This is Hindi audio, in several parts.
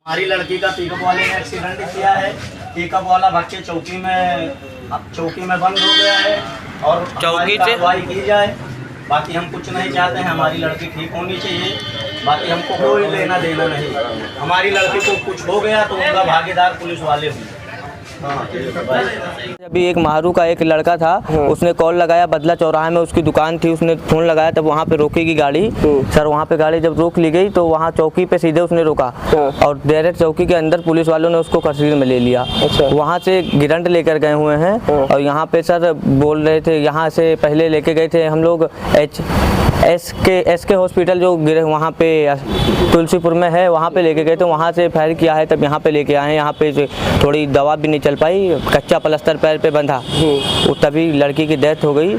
हमारी लड़की का पिकअप वाले ने एक्सीडेंट किया है। पिकअप वाला बच्चे चौकी में बंद हो गया है और हमारी कार्रवाई की जाए। बाकी हम कुछ नहीं चाहते हैं, हमारी लड़की ठीक होनी चाहिए। बाकी हमको कोई लेना देना नहीं। हमारी लड़की को कुछ हो गया तो उनका भागीदार पुलिस वाले होंगे। अभी एक माहरू का एक लड़का था, उसने कॉल लगाया, बदला चौराहे में उसकी दुकान थी, उसने फोन लगाया, तब वहाँ पे रोकेगी गाड़ी। सर वहाँ पे गाड़ी जब रोक ली गई तो वहाँ चौकी पे सीधे उसने रोका और डायरेक्ट चौकी के अंदर पुलिस वालों ने उसको कस्टडी में ले लिया। वहाँ से गिरंट लेकर गए हुए हैं और यहाँ पे सर बोल रहे थे, यहाँ से पहले लेके गए थे हम लोग एसके हॉस्पिटल जो वहाँ पे तुलसीपुर में है, वहाँ पे लेके गए तो वहाँ से फायर किया है, तब यहाँ पे लेके आए हैं। यहाँ पे थोड़ी दवा भी नहीं चल पाई, कच्चा प्लास्टर पैर पे बंधा, तभी लड़की की डेथ हो गई।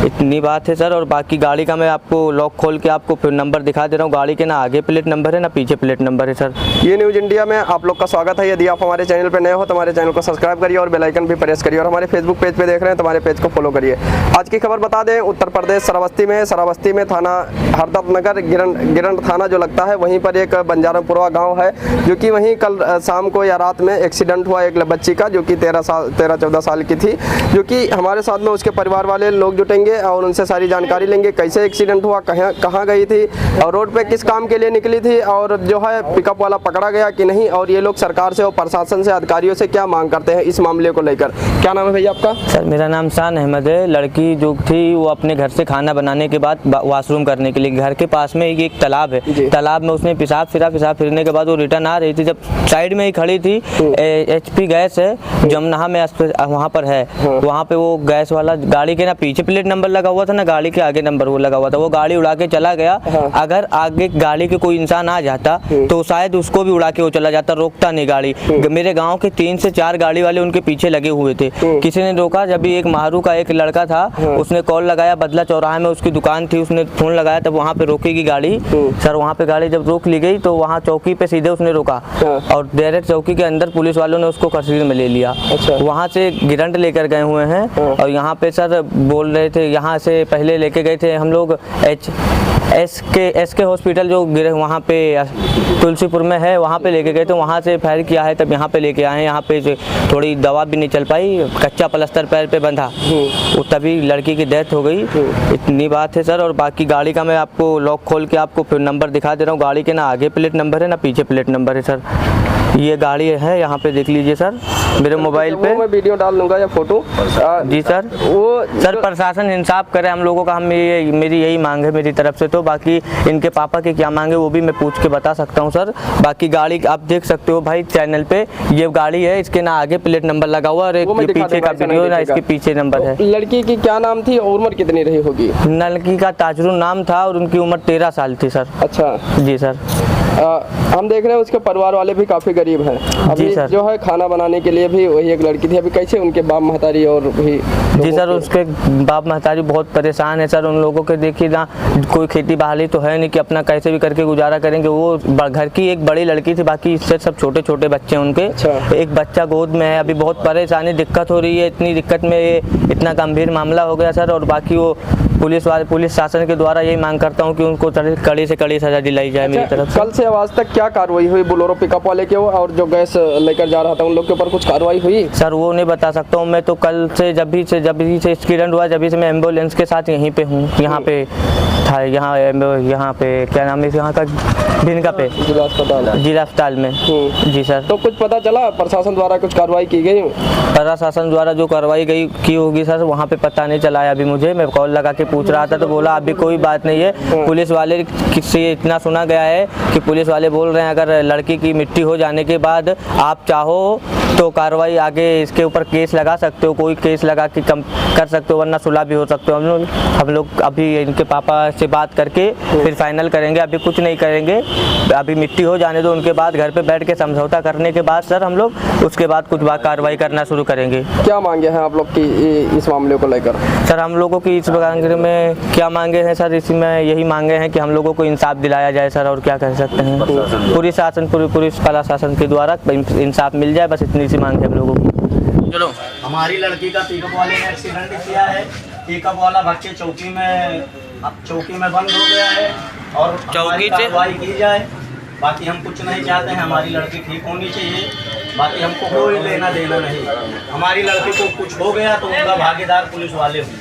इतनी बात है सर। और बाकी गाड़ी का मैं आपको लॉक खोल के आपको फिर नंबर दिखा दे रहा हूँ। गाड़ी के ना आगे प्लेट नंबर है ना पीछे प्लेट नंबर है सर। ये न्यूज़ इंडिया में आप लोग का स्वागत है। यदि आप हमारे चैनल पर नए हो तो हमारे चैनल को सब्सक्राइब करिए और बेल आइकन भी प्रेस करिए और हमारे फेसबुक पेज पे देख रहे हैं तो हमारे पेज को फॉलो करिए। आज की खबर बता दें, उत्तर प्रदेश श्रावस्ती में थाना हरदत्त नगर गिरंट थाना जो लगता है, वहीं पर एक बंजारापुरा गांव है, जो कि वहीं कल शाम को या रात में एक्सीडेंट हुआ एक बच्ची का, जो कि 13-14 साल की थी, जो कि हमारे साथ में उसके परिवार वाले लोग जुटेंगे और उनसे सारी जानकारी लेंगे, कैसे एक्सीडेंट हुआ, कहाँ गई थी और रोड पे किस काम के लिए निकली थी और जो है पिकअप वाला पकड़ा गया कि नहीं, और ये लोग सरकार से और प्रशासन से, अधिकारियों से क्या मांग करते हैं इस मामले को लेकर। क्या नाम है भैया आपका? सर मेरा नाम शान अहमद है। लड़की जो थी वो अपने घर से खाना बनाने के बाद वॉशरूम करने के लिए घर के पास में एक तालाब है, तालाब में उसने पेशाब फिरने के बाद वो रिटर्न आ रही थी, जब साइड में ही खड़ी थी, HP गैस है जमुना में वहाँ पर है, वहाँ पे वो गैस वाला गाड़ी के ना पीछे प्लेट नंबर लगा हुआ था ना गाड़ी के आगे नंबर वो लगा हुआ था, वो गाड़ी उड़ा के चला गया। अगर आगे गाड़ी के कोई इंसान आ जाता तो शायद उसको भी उड़ा के वो चला जाता, रोकता नहीं गाड़ी। मेरे गाँव के 3 से 4 गाड़ी वाले उनके पीछे लगे हुए थे, किसी ने रोका। जब एक माहरू का एक लड़का था, उसने कॉल लगाया, बदला चौराहे में उसकी दुकान थी, उसने फोन लगाया, तब वहाँ पे रोकेगी गाड़ी। सर वहाँ पे गाड़ी जब रोक ली गई तो वहाँ चौकी पे सीधे उसने रोका और डायरेक्ट चौकी के अंदर पुलिस वालों ने उसको कस्टडी में ले लिया। वहाँ से गिरंट लेकर गए हुए हैं और यहाँ पे सर बोल रहे थे, यहाँ से पहले लेके गए थे हम लोग एसके हॉस्पिटल जो वहाँ पे तुलसीपुर में है, वहाँ पे लेके गए तो वहाँ से फायर किया है, तब यहाँ पे लेके आए हैं। यहाँ पे थोड़ी दवा भी नहीं चल पाई, कच्चा प्लास्टर पैर पे बंधा, तभी लड़की की डेथ हो गई। इतनी बात है सर। और बाकी गाड़ी का मैं आपको लॉक खोल के आपको फिर नंबर दिखा दे रहा हूँ। गाड़ी के ना आगे प्लेट नंबर है ना पीछे प्लेट नंबर है सर। ये गाड़ी है, यहाँ पे देख लीजिए सर मेरे मोबाइल पे, मैं वीडियो डाल दूंगा या फोटो। जी सर, वो सर प्रशासन इंसाफ करे हम लोगों का, हम मेरी यही मांग है मेरी तरफ से। तो बाकी इनके पापा की क्या मांग है वो भी मैं पूछ के बता सकता हूँ सर। बाकी गाड़ी आप देख सकते हो भाई चैनल पे, ये गाड़ी है, इसके ना आगे प्लेट नंबर लगा हुआ और एक पीछे का वीडियो ना इसके पीछे नंबर है। लड़की की क्या नाम थी और उम्र कितनी रही होगी? लड़की का ताजरुन नाम था और उनकी उम्र 13 साल थी सर। अच्छा जी सर। हम देख रहे हैं उसके परिवार वाले भी काफी गरीब हैं। अभी जो है खाना बनाने के लिए भी वही एक लड़की थी, अभी कैसे उनके बाप महतारी और भी? जी सर, उसके बाप महतारी बहुत परेशान है सर। उन लोगों के देखिए ना कोई खेती बहाली तो है नहीं कि अपना कैसे भी करके गुजारा करेंगे। वो घर की एक बड़ी लड़की थी, बाकी इससे सब छोटे छोटे बच्चे उनके। एक बच्चा गोद में है, अभी बहुत परेशानी दिक्कत हो रही है। इतनी दिक्कत में ये इतना गंभीर मामला हो गया सर। और बाकी वो पुलिस शासन के द्वारा यही मांग करता हूँ कि उनको कड़ी से कड़ी सजा दिलाई जाए मेरी तरफ से। कल से आज तक क्या कार्रवाई हुई बोलेरो पिकअप वाले के और जो गैस लेकर जा रहा था उन लोग के ऊपर कुछ कार्रवाई हुई? सर वो नहीं बता सकता हूँ मैं तो। कल से जब भी से एक्सीडेंट हुआ जब से मैं एम्बुलेंस के साथ यहीं पे हूँ, यहाँ पे था, यहाँ पे क्या नाम है यहाँ का, भिनका पे जिला अस्पताल में। जी सर। तो कुछ पता चला प्रशासन द्वारा कुछ कार्रवाई की गई? प्रशासन द्वारा जो कार्रवाई की होगी सर वहाँ पे पता नहीं चला है अभी मुझे। मैं कॉल लगा के पूछ रहा था तो बोला अभी कोई बात नहीं है। पुलिस वाले से इतना सुना गया है कि पुलिस वाले बोल रहे हैं अगर लड़की की मिट्टी हो जाने के बाद आप चाहो तो कार्रवाई आगे इसके ऊपर केस लगा सकते हो, कोई केस लगा के कम कर सकते हो, वरना सुलह भी हो सकते हो। हम लोग अभी इनके पापा से बात करके फिर फाइनल करेंगे, अभी कुछ नहीं करेंगे। अभी मिट्टी हो जाने दो, उनके बाद घर पे बैठ के समझौता करने के बाद सर हम लोग उसके बाद कुछ कार्रवाई करना शुरू करेंगे। क्या मांगे हैं आप लोग की इस मामले को लेकर? सर हम लोगों की इस मामले में क्या मांगे हैं सर, इसमें यही मांगे हैं कि हम लोगों को इंसाफ दिलाया जाए सर। और क्या कह सकते हैं, पूरी प्रशासन के द्वारा इंसाफ मिल जाए, बस इतनी सी मांग है हम लोगों की। चलो, हमारी लड़की का पिकअप वाले ने एक्सीडेंट किया है। पिकअप वाला बच्चे चौकी में बंद हो गया है और हमारी कार्रवाई की जाए। बाकी हम कुछ नहीं चाहते हैं, हमारी लड़की ठीक होनी चाहिए। बाकी हमको कोई लेना देना नहीं, हमारी लड़की को कुछ हो गया तो उनका भागीदार पुलिस वाले होंगे।